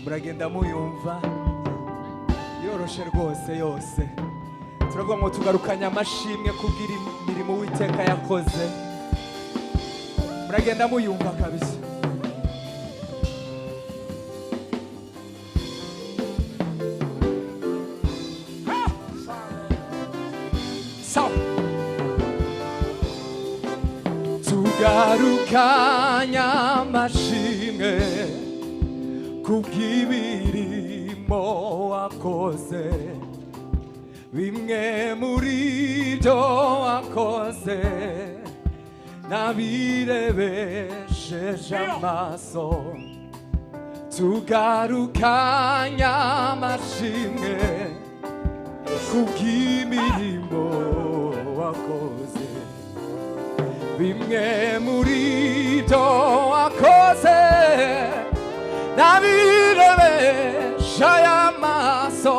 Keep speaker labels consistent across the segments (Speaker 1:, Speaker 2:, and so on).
Speaker 1: muragenda muyumva yoroshe rwose yose. Turavuga ngo tugarukanye amashimwe kubwira imirimo Uwiteka yakoze. Muragenda muyumva kabisa. Tugarukanye amashimwe kubw'imirimo wakoze. Bimwe muri byo wakoze nabirebesheje amaso. Tugarukanye amashimwe kubw'imirimo wakoze. Bimwe muri byo wakoze nabirebesheje amaso.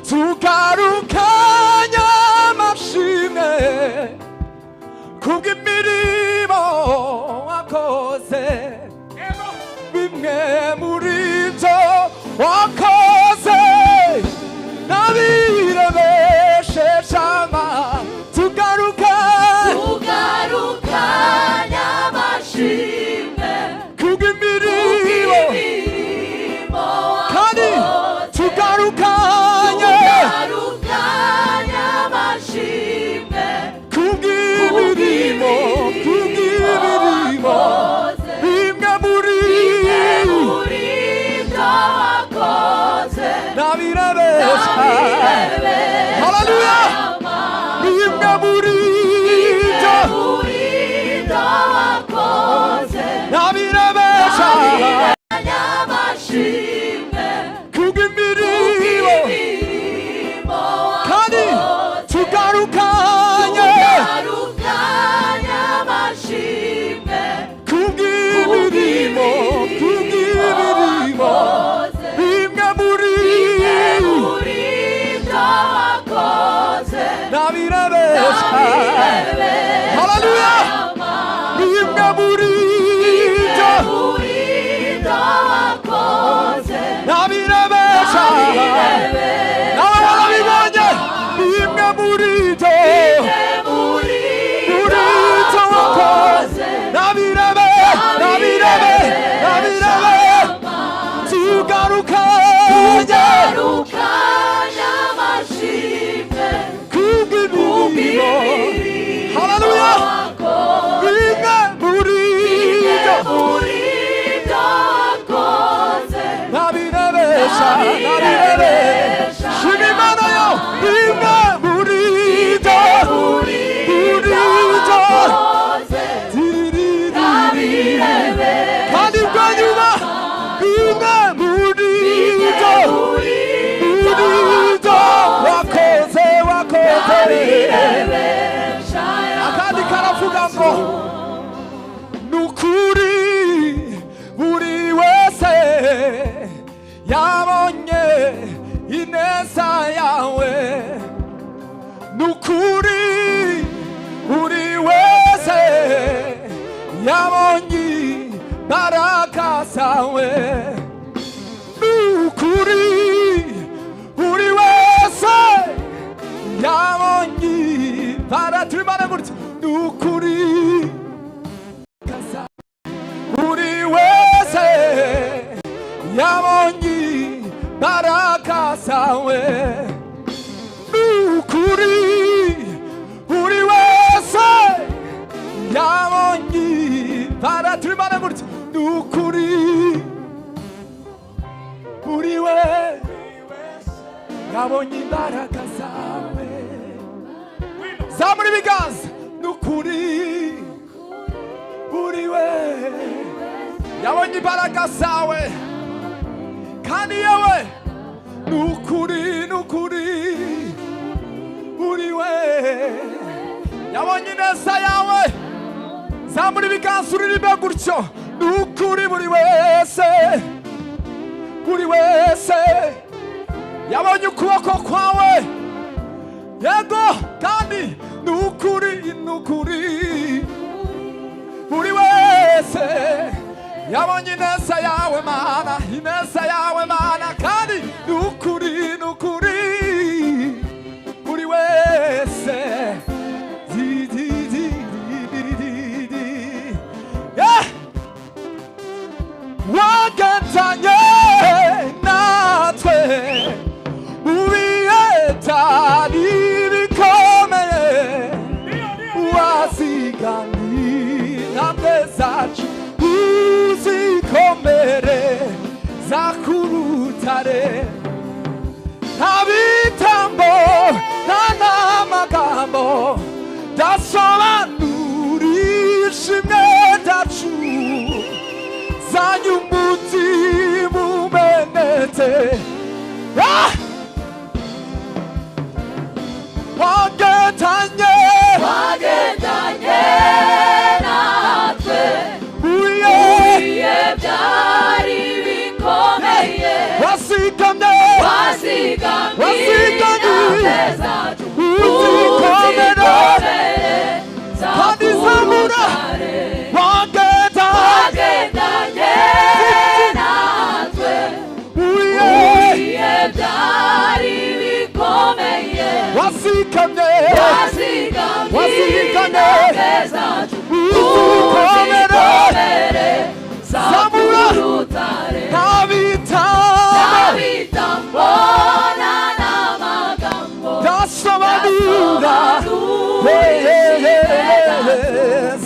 Speaker 1: Tugarukanye amashimwe kubw'imirimo wakoze. Bimwe muri byo wakoze nabirebesheje amaso.
Speaker 2: Tugarukanye amashimwe kubw'imirimo
Speaker 1: kandi tugarukanye
Speaker 2: amashimwe
Speaker 1: kubw'imirimo bimwe muri
Speaker 2: byo wakoze
Speaker 1: nabirebesha. Haleluya. Bimwe muri byo
Speaker 2: wakoze
Speaker 1: nabirebesha
Speaker 2: amashimwe
Speaker 1: kubw'imirimo kandi tugarukanye
Speaker 2: amashimwe
Speaker 1: kubw'imirimo bimwe muri
Speaker 2: byo wakoze
Speaker 1: nabirebesha. Haleluya. Bimwe muri byo
Speaker 2: wakoze
Speaker 1: nabirebesha. Nawe warabibonye. Bimwe muri byo wakoze nabirebe. Tugarukanye
Speaker 2: amashimwe
Speaker 1: kubw'imirimo. Haleluya. Bimwe muri byo
Speaker 2: wakoze
Speaker 1: nabirebesha. Shima Imana yo. Bimwe muri byo
Speaker 2: wakoze
Speaker 1: kandi bwa nyuma. Bimwe muri byo wakoze. Akandi karavuga ngo nukuri buri wese yabonye ineza yawe. Nukuri buri wese yabonye imbaraga zawe. Nukuri buri wese yabonye imbaraga. Turibane gutya. Nukuri buri wese yabonye imbaraga zawe. Nukuri buri wese yabonye imbaraga. Turibane gutya. Nukuri buri wese yabonye imbaraga zawe. Zamura ibiganza. Nukuri buri wese yabonye imbaraga zawe. Kandi yewe nukuri buri wese yabonye ineza yawe. Zamura ibiganza uririmbe gutyo. Nukuri buri wese yabonye ukuboko kwawe. Yego kandi nukuri buri wese yabonye ineza yawe mana, ineza yawe mana, kandi nukuri nukuri buri wese wagendanye natwe ubiyetari bikomeye, wazigamiye intambwe zacu uzikomere zakurutare, nta bitambo nta n'amagambo dasobanurisha imwe dacu zanyu umutima umenetse. wagendanye
Speaker 2: natwe ibihe byari bikomeye,
Speaker 1: wasigamye
Speaker 2: intambwe zacu
Speaker 1: uzikomere kandi zamura.
Speaker 2: wagendanye natwe ibihe byari bikomeye,
Speaker 1: wasigamye
Speaker 2: intambwe zacu uzikomere zakurutare,
Speaker 1: nta
Speaker 2: bitambo nta n'amagambo
Speaker 1: dasobanura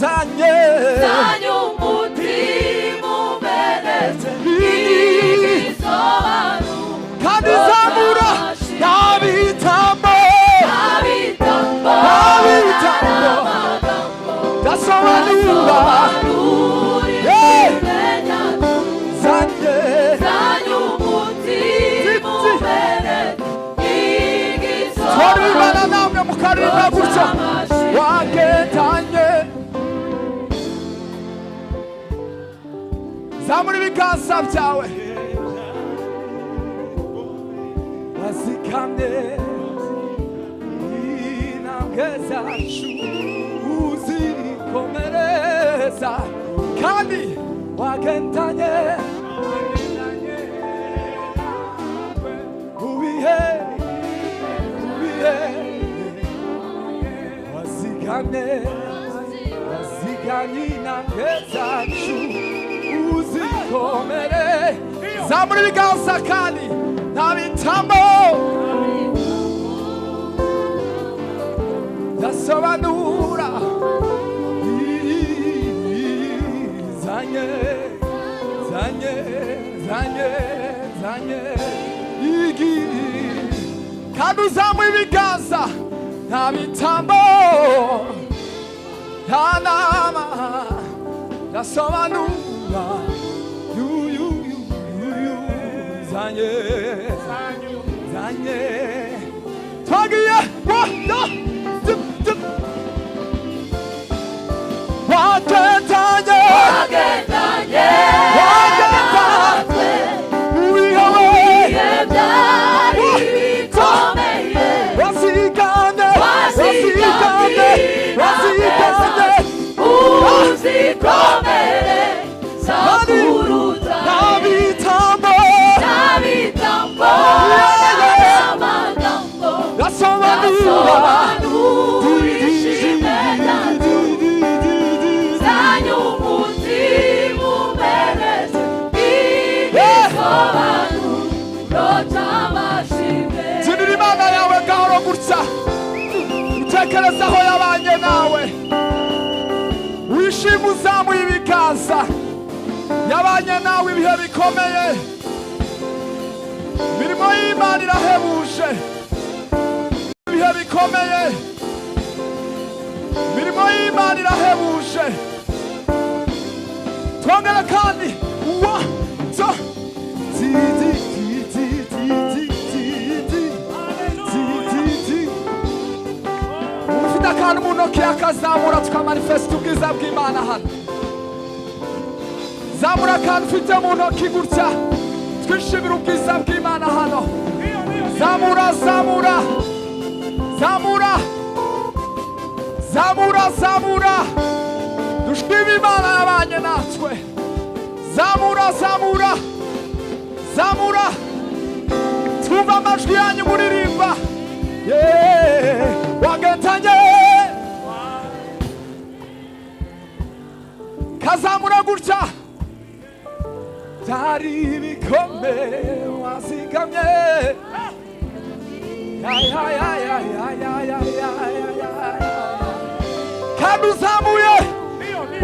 Speaker 2: zanyu umutima umenetse igisobanuro
Speaker 1: kandi zamura nta bitambo dasobanura
Speaker 2: zanyu umutima umenetse igisobanuro.
Speaker 1: twabibana namwe mukarinda gutya. wagendanye zamura ibiganza byawe, wazikamye intambwe zacu uzikomereza, kandi wagendanye ubihe wazigamye intambwe zacu uzikomere. zamura ibiganza kandi nta bitambo dasobanura zanye igi, kandi uzamura ibiganza nta bitambo nta nama dasobanura zanye twagiye wagendanye natwe ibihe
Speaker 2: byari bikomeye,
Speaker 1: wasigane
Speaker 2: uzikomere zakurutare,
Speaker 1: nta bitambo
Speaker 2: n'amagambo dasobanurisha imwe dacu zanyu umutima umenetse igisobanuro cy'amashimwe.
Speaker 1: zirira imana yawe gahoro gutya, utekereza aho yabanye nawe, wishima uzamuye ibiganza. yabanye nawe ibihe bikomeye, imirimo y'Imana irahebuje. ibihe bikomeye, imirimo y'Imana irahebuje. twongera kandi ufite akantu mu ntoki akazamura tukamanifesita ubwiza bw'Imana hano. zamura akantu ufite mu ntoki gutya, twishimira ubwiza bw'Imana hano. zamura dushime Imana yabanye natwe. zamura zamura zamura twumva amajwi yanyu muririmba wagetanye kazamura gutya byari ibikombe wazigamye kandi uzamuye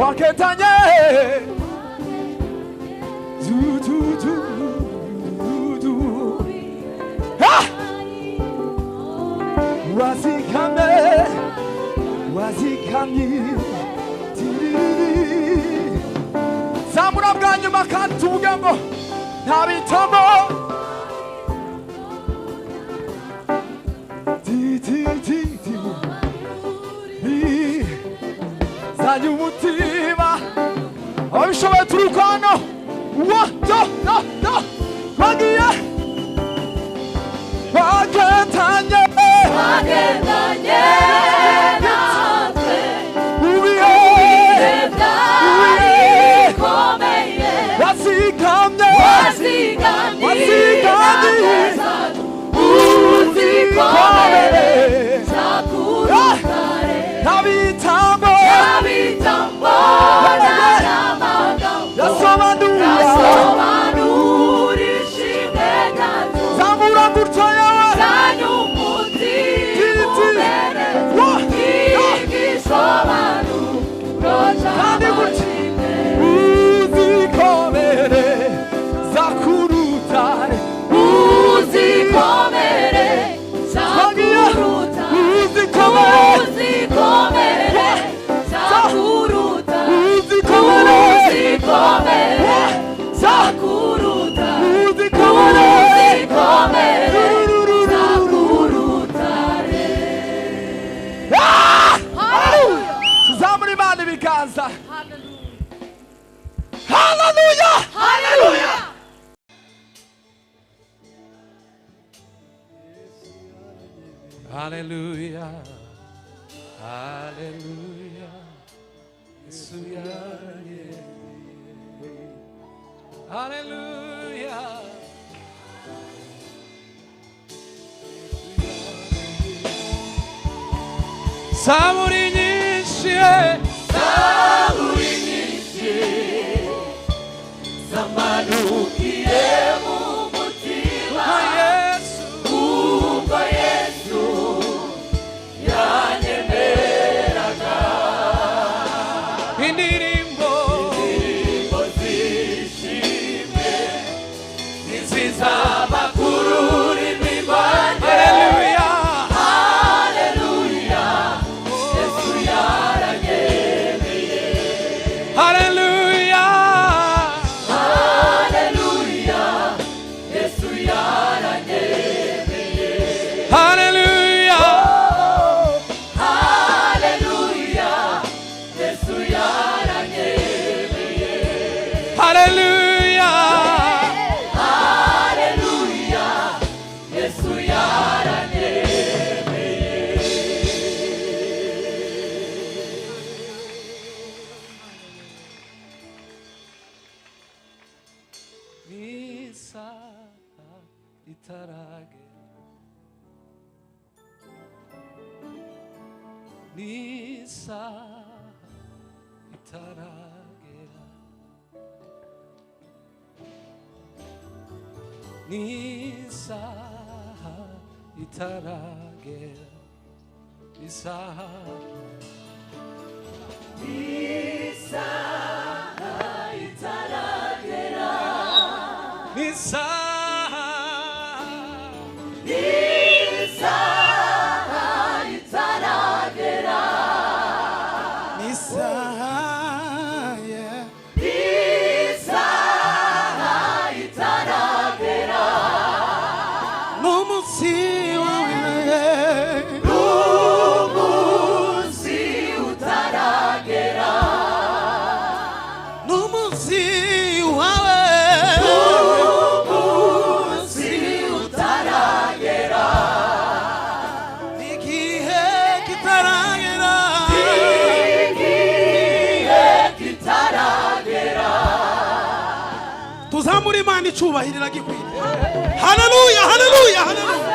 Speaker 1: wagetanye wazikamye zamura bwa nyuma kandi tuvuge ngo nta bitambo zanye umutima ababishoboye turi kwano twagiye wagendanye
Speaker 2: natwe
Speaker 1: ubihe
Speaker 2: bikomeye
Speaker 1: wazigamye
Speaker 2: uzikomere zakurutare
Speaker 1: ntabitambo
Speaker 2: yasobanura ishimwe ryacu
Speaker 1: zamura gutya yawe
Speaker 2: zanye umutima ubereye igisobanuro cy'amashimwe
Speaker 1: uzikomere zakurutare
Speaker 2: uzikomere zakuruta uzikomere zakuruta uzikomere zakuruta uzikomere zakurutare.
Speaker 1: tuzamura Imana ibiganza haleluya haleluya haleluya haleluya Yesu yaraye haleluya saburi nyinshi
Speaker 2: zamanukiye mu mutima
Speaker 1: Yesu
Speaker 2: ubwo Yesu yanyemeraga
Speaker 1: indirimbo
Speaker 2: zishimwe nizizaba ku rurimi rwanjye.
Speaker 1: haleluya
Speaker 2: Haleluya Yesu yaranyemeye.
Speaker 1: haleluya
Speaker 2: Haleluya Yesu yaranyemeye.
Speaker 1: haleluya
Speaker 2: Haleluya Yesu yaranyemeye.
Speaker 1: haleluya
Speaker 2: Haleluya Yesu yaranyemeye.
Speaker 1: n'isaha itaragera n'isaha itaragera n'isaha itaragera isaha n'isaha
Speaker 3: icyubahiro iragikwiriye. Haleluya, haleluya, haleluya.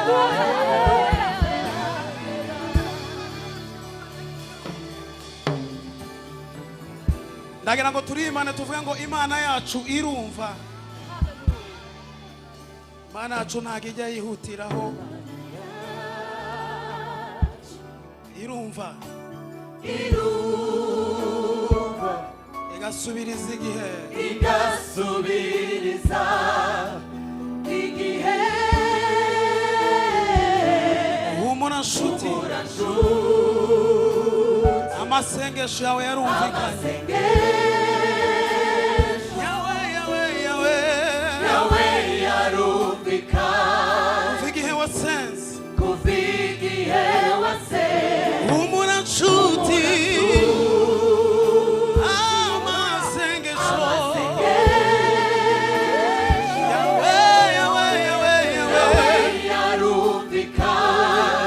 Speaker 3: Ndagira ngo turimane tuvuge ngo Imana yacu irumva. Imana yacu ntabwo ijya yihutiraho. Irumva. Igasubiriza igihe.
Speaker 2: Igasubiriza igihe.
Speaker 3: Humura nshuti. Amasengesho yawe yarumvikanye.
Speaker 2: Yawe yarumvikanye.
Speaker 3: Kuva igihe wasenze.
Speaker 2: Kuva igihe wasenze.
Speaker 3: Humura nshuti. Amasengesho. Yawe yarumvikanye.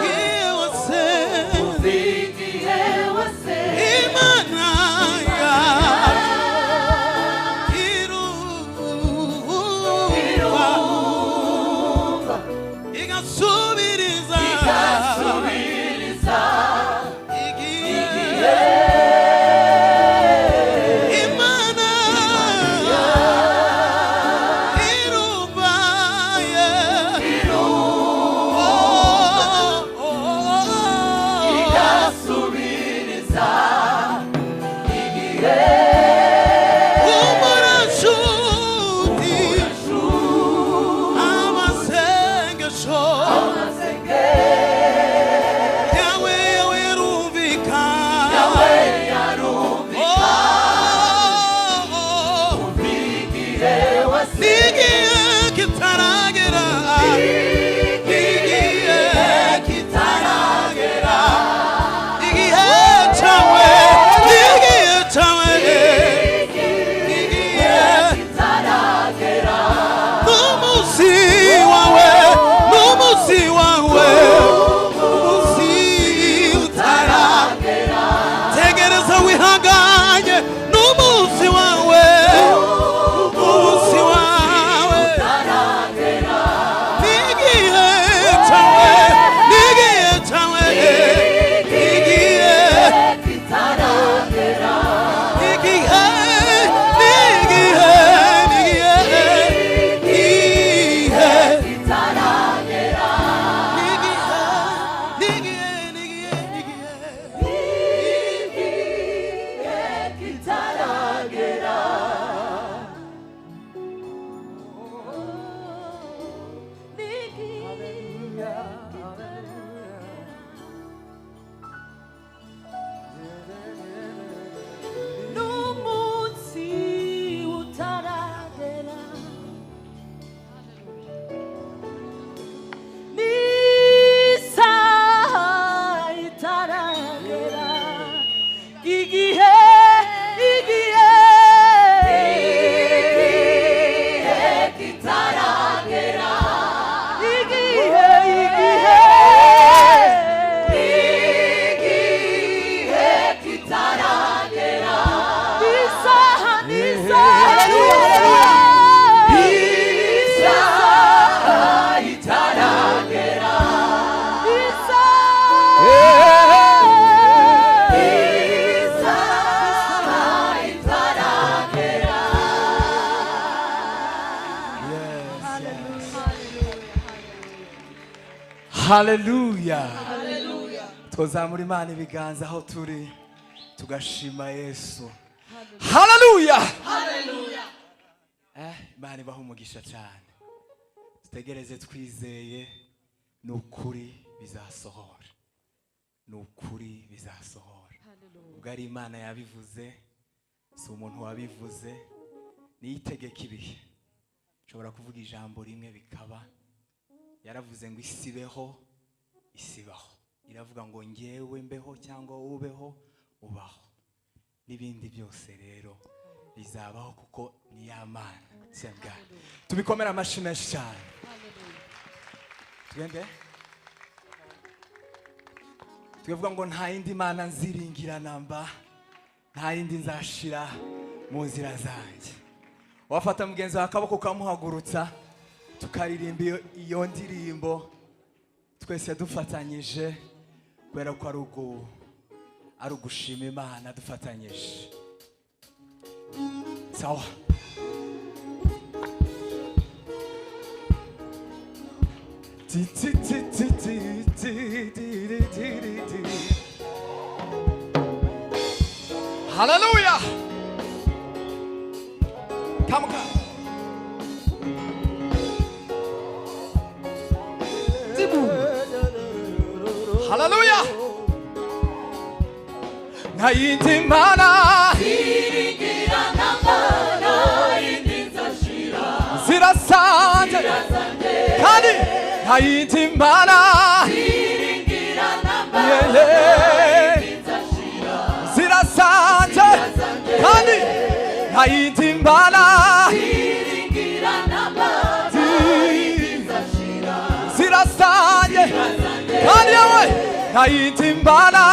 Speaker 3: Igihe wasenze.
Speaker 2: Kuva igihe wasenze.
Speaker 3: Imana irumva. Igasubiriza igihe. Imana irumva.
Speaker 2: Igasubiriza igihe.
Speaker 3: Humura nshuti. Amasengesho yawe yarumvikanye.
Speaker 2: Yawe yarumvikanye. Kuva igihe wasenze.
Speaker 3: N'igihe kitaragera. Igihe kitaragera. Igihe cyawe. Igihe cyawe. Igihe
Speaker 2: Kitaragera.
Speaker 3: n'umunsi wawe. N'umunsi wawe. Umunsi utaragera. Tegereza wihanganye. N'umunsi wawe. Umunsi wawe. N'igihe cyawe. N'igihe cyawe. Igihe.
Speaker 2: Kitaragera.
Speaker 3: Igihe. N'igihe. N'igihe. Igihe.
Speaker 2: Kitaragera.
Speaker 3: N'igihe.
Speaker 2: Kitaragera. N'umunsi utaragera. N'isaha itaragera. Igihe kitaragera. Igihe kitaragera. Isaha itaragera.
Speaker 1: Haleluya. Tuzamura Imana ibiganza aho turi tugashima Yesu. Haleluya. Imana ibaha umugisha cyane. Tutegereze twizeye n'ukuri bizasohora. N'ukuri bizasohora. Ubwo ari Imana yabivuze, si umuntu wabivuze, niyitegeka ibihe. Ushobora kuvuga ijambo rimwe bikaba. Yaravuze ngo isibeho, isibaho. Iravuga ngo ngewe mbeho cyangwa ubeho, ubaho. N'ibindi byose rero bizabaho kuko ni ya Mana. Tubikomera amashyi menshi cyane. Twende. Tuvuga ngo nta yindi Mana nziringira namba, nta yindi nzashira mu nzira zanjye. wafata mugenzi wawe akaboko ukamuhagurutsa tukaririmba iyo ndirimbo twese dufatanyije kubera ko ari ugushima Imana dufatanyije. Sawa. Hallelujah. Come on. Hallelujah. Na yindi mana
Speaker 2: iringira namana indinza shira
Speaker 1: zirasanje kandi na yindi mana
Speaker 2: iringira namana indinza shira
Speaker 1: zirasanje kandi na yindi mana
Speaker 2: iringira namana indinza shira
Speaker 1: zirasanje kandi yawe na yindi mana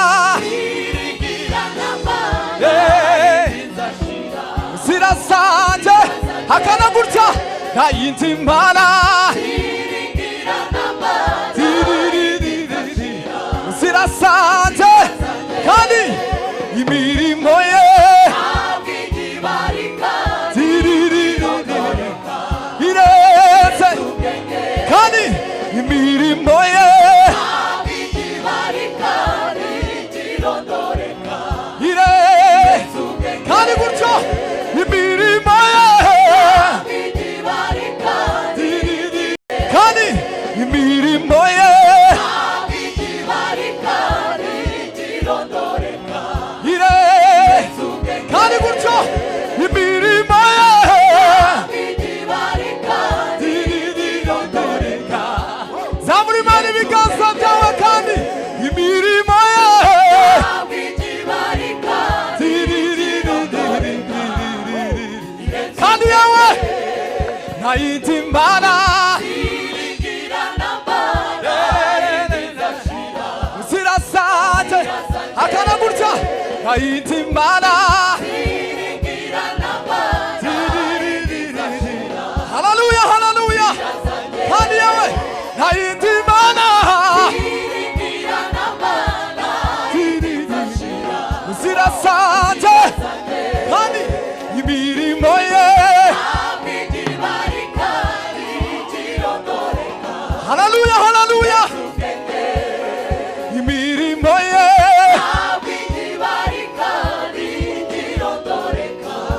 Speaker 1: zirasanje hakana gutya na yindi mana zirasanje kandi imirimo ye ireze kandi imirimo ye kandi gutyo imirimo ye kandi imirimo ye kandi gutyo imirimo ye zamura Imana ibiganza byawe kandi imirimo ye kandi yawe nta yindi mana zirasanje hakana gutya nta yindi mana. Hallelujah, hallelujah. Kandi yawe nta yindi mana zirasanje kandi imirimo ye. Hallelujah, hallelujah. Imirimo ye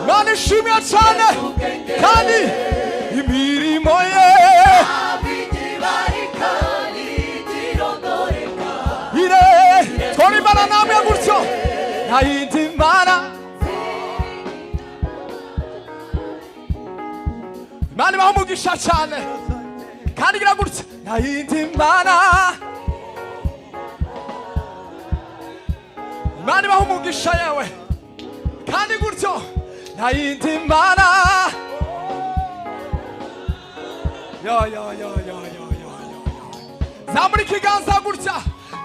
Speaker 1: Mana ishimwe cyane kandi imirimo ye twari Imana namwe gutyo nta yindi mana. Imana ibaha umugisha cyane kandi igira gutya nta yindi mana. Imana ibaha umugisha yewe kandi gutyo nta yindi mana. Zamura ikiganza gutya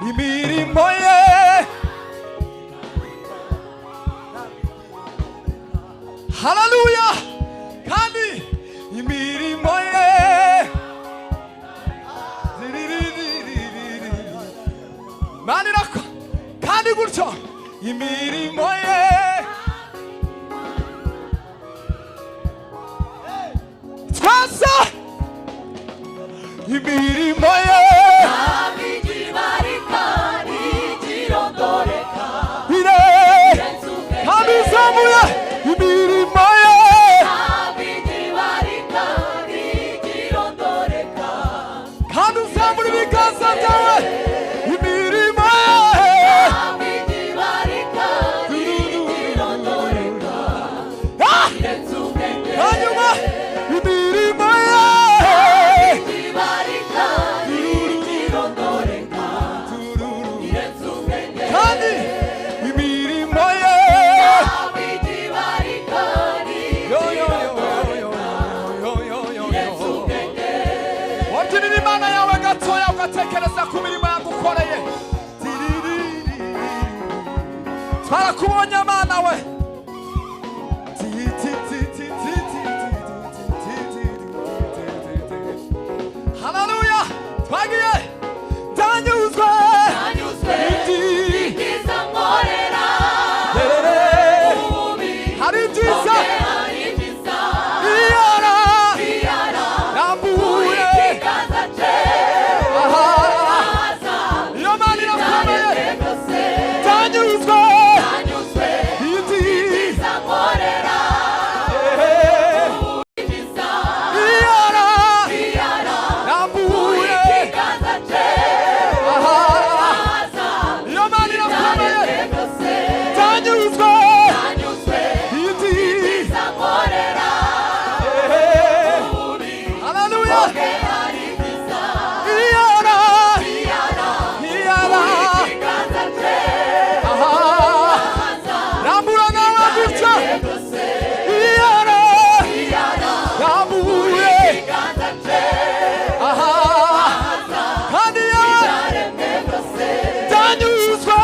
Speaker 1: imirimo ye hallelujah kandi imirimo ye manirako kandi gutyo imirimo ye twasa imirimo ye kandi uzamuye imirimo ye kandi uzamura ibiganza byawe imirimo ye hanyuma imirimo ye kandi imirimo ye wabyinira Imana yawe gatoya ugatekereza ku mirimo yagukoreye. twarakubonye Mana we 할렐루야 twagiye ndanyuzwe
Speaker 2: ibyiza nkorera
Speaker 1: hari byiza nambuye iyo mana irakomeye ndanyuzwe ibyiza
Speaker 2: nkorera
Speaker 1: nambuye iyo mana irakomeye ndanyuzwe ibyiza haleluya rambura nawe gutya rambuye kandi yawe ndanyuzwe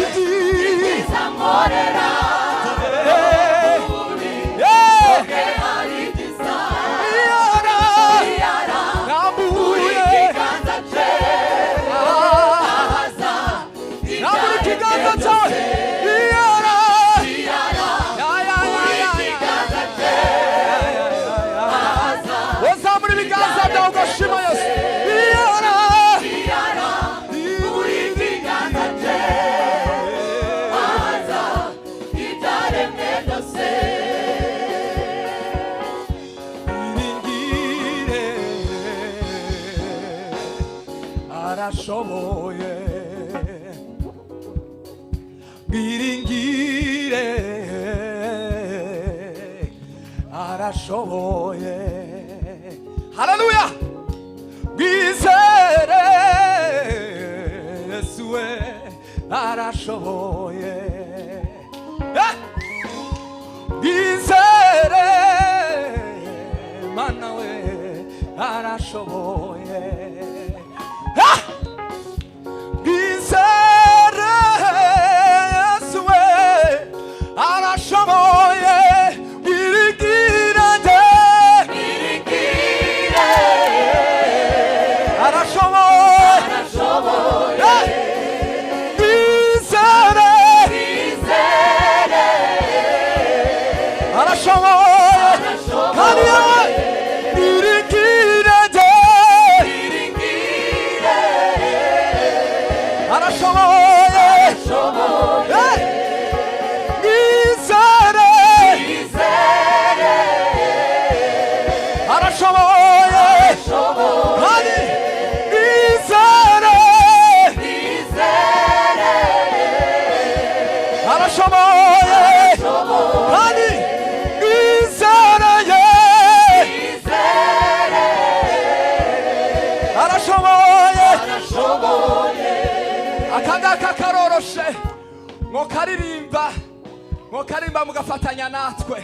Speaker 1: ibyiza rambuye rambura ikiganza cyawe wazamura ibiganza byawe ugashima Yesu Iringire arashoboye Iringire arashoboye Haleluya Bizere Yesu we arashoboye Bizere Mana we arashoboye Bizere Yesu we arashoboye Iringire arashoboye Bizere arashoboye kandi yawe iringire arashoboye Bizere arashoboye kandi Bizere arashoboye kandi Bizere arashoboye akangaka karoroshe ngo karirimba mugafatanya natwe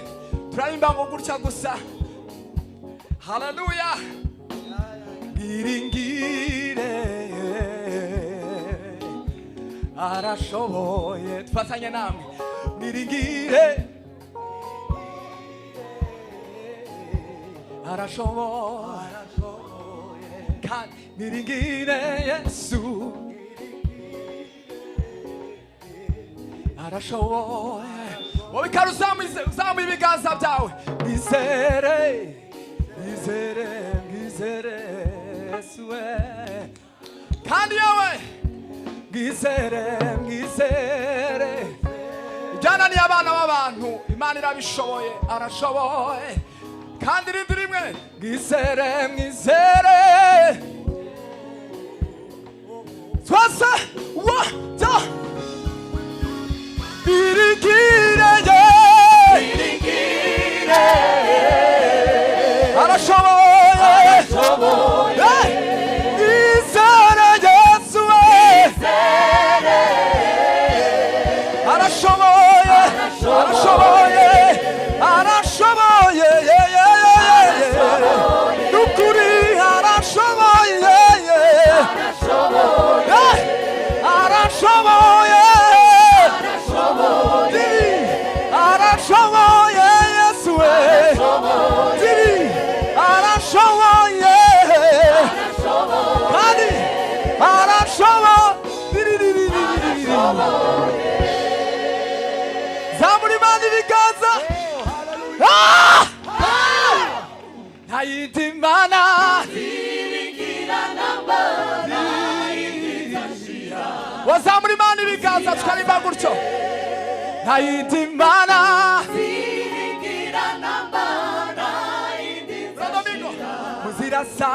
Speaker 1: turarimba ngo gutya gusa haleluya Iringire arashoboye tufatanye namwe Iringire arashoboye kandi Iringire Yesu arashoboye wowe kandi uzamuye ibiganza byawe Bizere Yesu we kandi yawe Bizere ibyananiye abana b'abantu Imana irabishoboye arashoboye kandi irindi rimwe Bizere twese wata Iringire arashoboye Bizere Yesu we arashoboye nukuri arashoboye Imana wazamura Imana ibiganza tukaririmba gutyo nta yindi Mana muzirasa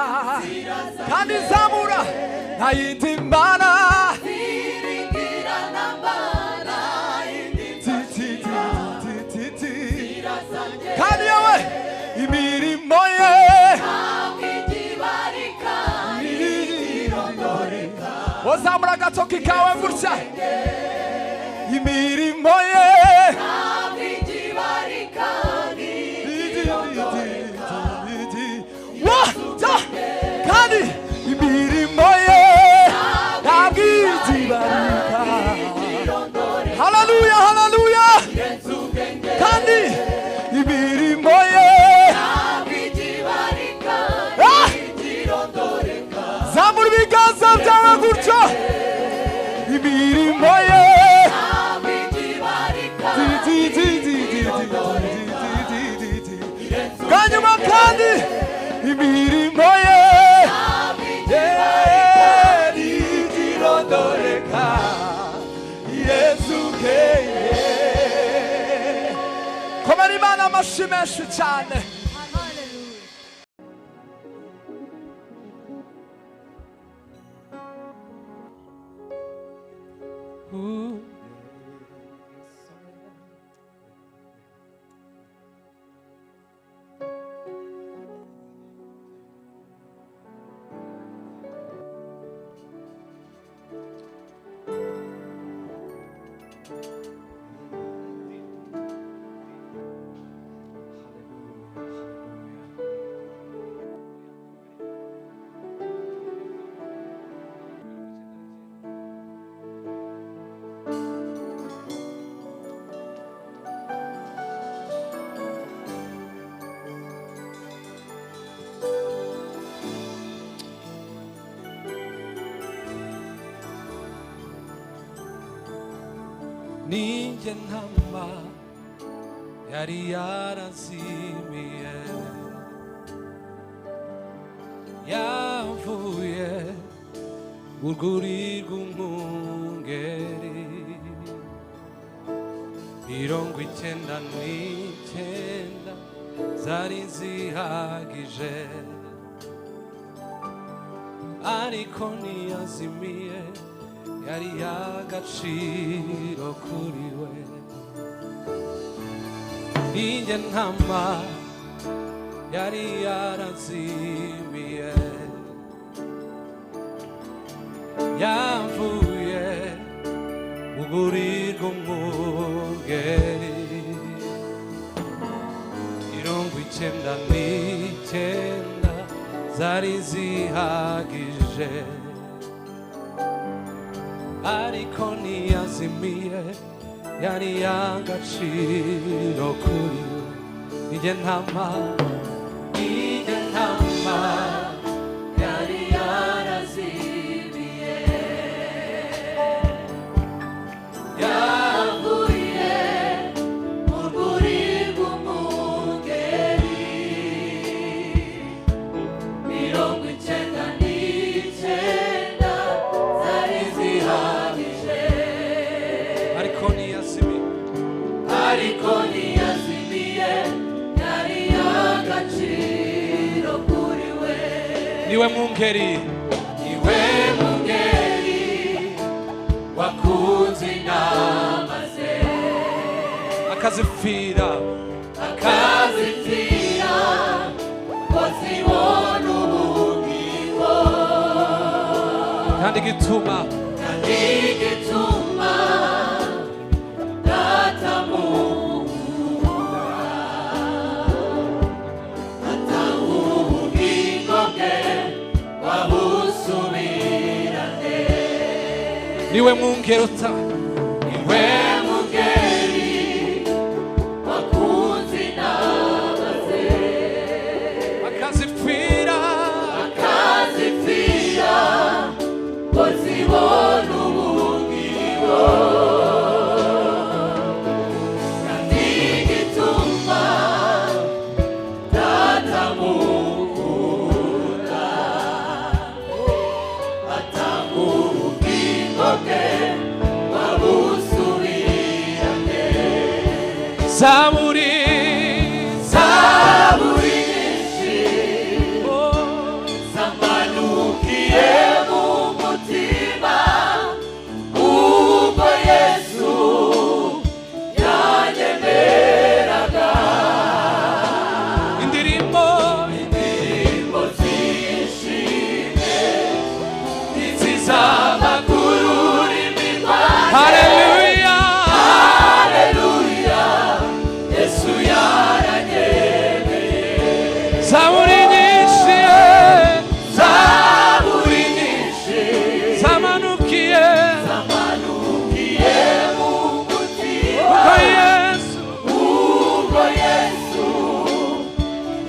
Speaker 1: kandi zamura nta yindi Mana kandi yewe imirimo ye wazamura agatoki kawe gutya imirimo ye kandi imirimo ye ntabwo izibarika. Haleluya haleluya kandi imirimo ye zamura ibiganza byawe gutyo imirimo ye kanyuma kandi imirimo ye ntirondoreka Yesu keye komera Imana amashyi menshi cyane.
Speaker 4: ninjye ntama yari yarazimiye yavuye urwuri rw'umwungeri 99 zari zihagije ariko ntiyazimiye yari y'agaciro kuri we ninjye ntama yari yarazimiye yavuye urwuri rw'umwungeri 99 zari zihagije ariko ntiyazimiye yari y'agaciro kuri we ninjye ntama yari yarazimiye yavuye mu rwuri rw'umwungeri 99 zari zihagije ariko ntiyazimiye yari y'agaciro kuri we niwe mwungeri wakunze intama ze akazipfira ngo zibone ubugingo kandi igituma data atanga ubugingo bwe wabusubirane niwe mwungeri wakunze intama ze akazipfira ngo zibone ubugingo kandi igituma data mukunda zaburi
Speaker 2: zamanukiye mu mutima ubwo Yesu yanyemeraga.
Speaker 4: indirimbo
Speaker 2: zishimye nizizaba ku rurimi rwanjye.
Speaker 4: haleluya
Speaker 2: Haleluya, Yesu yaranyemeye.
Speaker 4: zaburi nyinshi
Speaker 2: Zaburi nyinshi
Speaker 4: zamanukiye
Speaker 2: zamanukiye mu mutima
Speaker 4: ubwo Yesu
Speaker 2: ubwo Yesu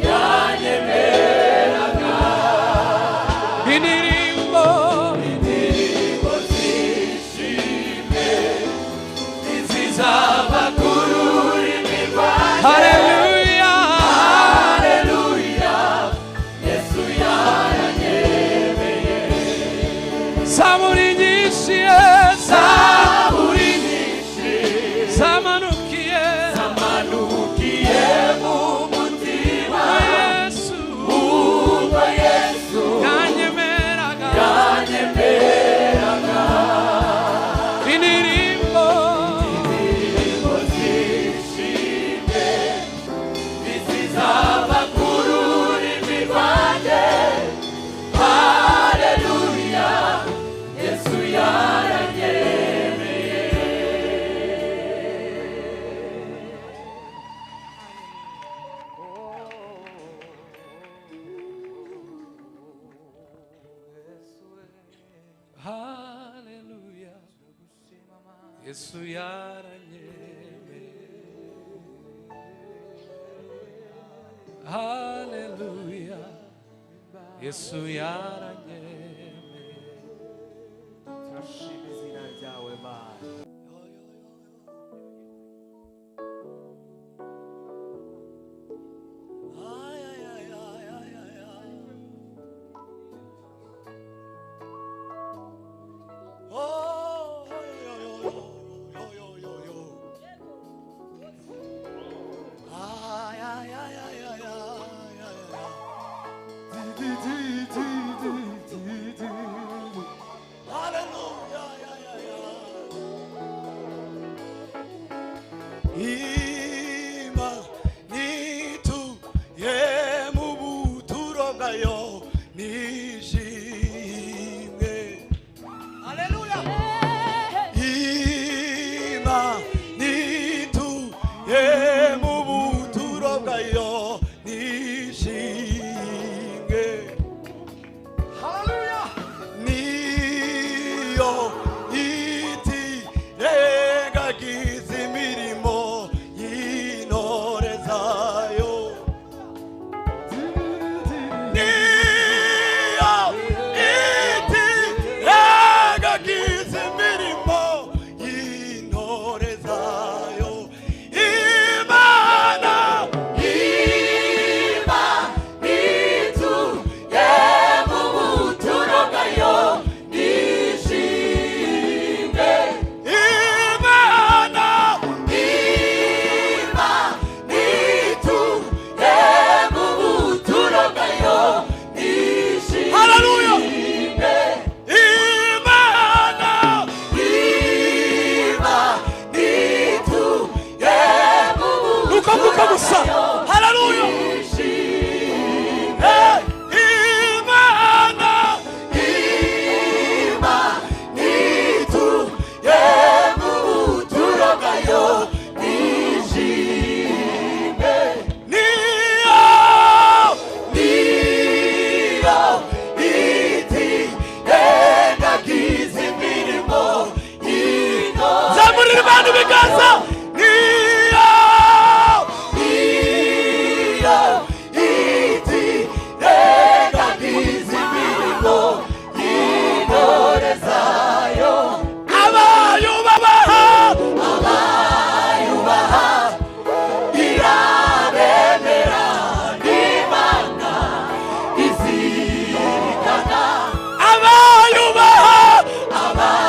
Speaker 2: yanyemeraga.
Speaker 4: indirimbo
Speaker 2: zishimye nizizaba ku rurimi rwanjye.
Speaker 4: haleluya
Speaker 2: Haleluya, Yesu yaranyemeye.
Speaker 4: zaburi nyinshi
Speaker 2: Zaburi nyinshi
Speaker 4: zamanukiye
Speaker 2: zamanukiye mu mutima
Speaker 4: ubwo Yesu
Speaker 2: ubwo Yesu
Speaker 4: yanyemeraga
Speaker 2: yanyemeraga.
Speaker 4: indirimbo
Speaker 2: zishimye nizizaba ku rurimi rwanjye. Haleluya, Yesu yaranyemeye.
Speaker 4: haleluya Yesu yaranyemeye haleluya Yesu yaranyemeye
Speaker 1: turashima izina ryawe Mana.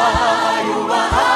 Speaker 2: abayubaha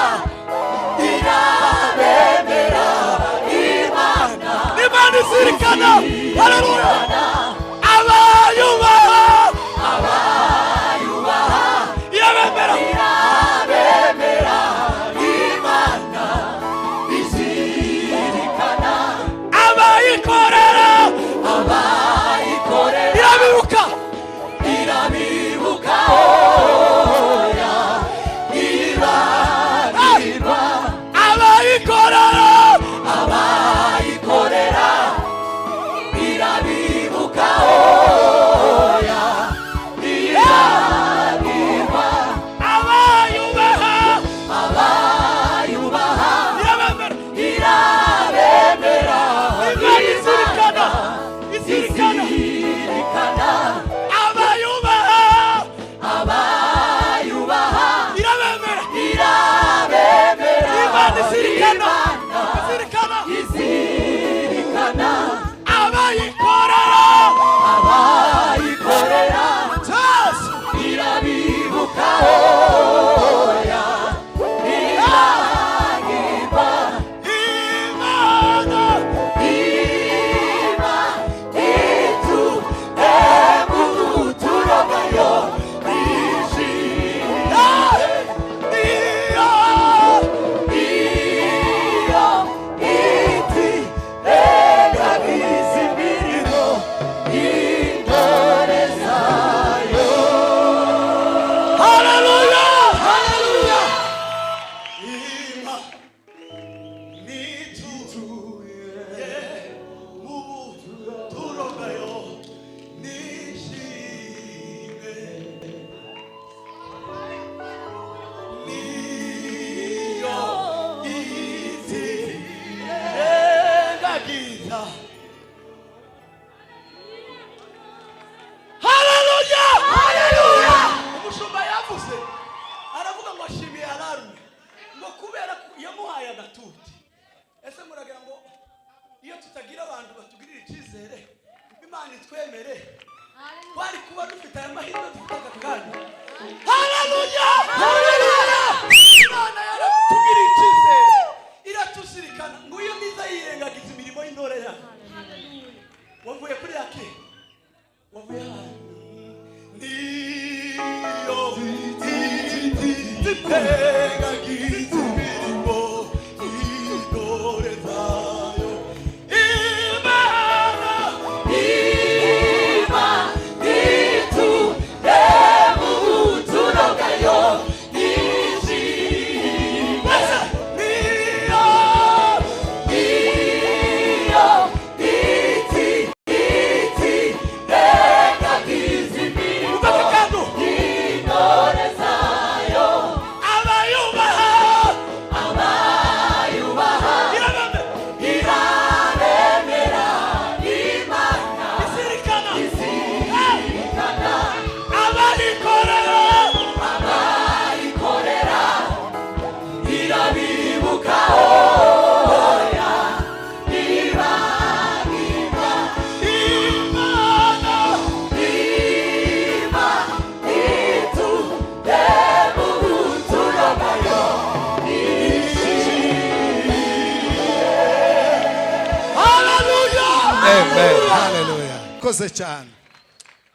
Speaker 5: Murakoze cyane,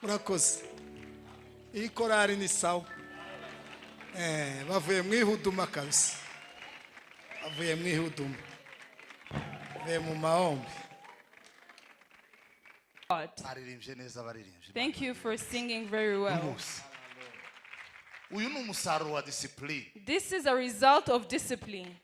Speaker 5: murakoze. Iyi korari ni sawa, bavuye mu ihuduma kabisa, bavuye mu ihuduma, bavuye mu mahombi.
Speaker 6: Thank you for singing very well.
Speaker 7: Uyu ni umusaruro wa discipline.
Speaker 6: This is a result of discipline.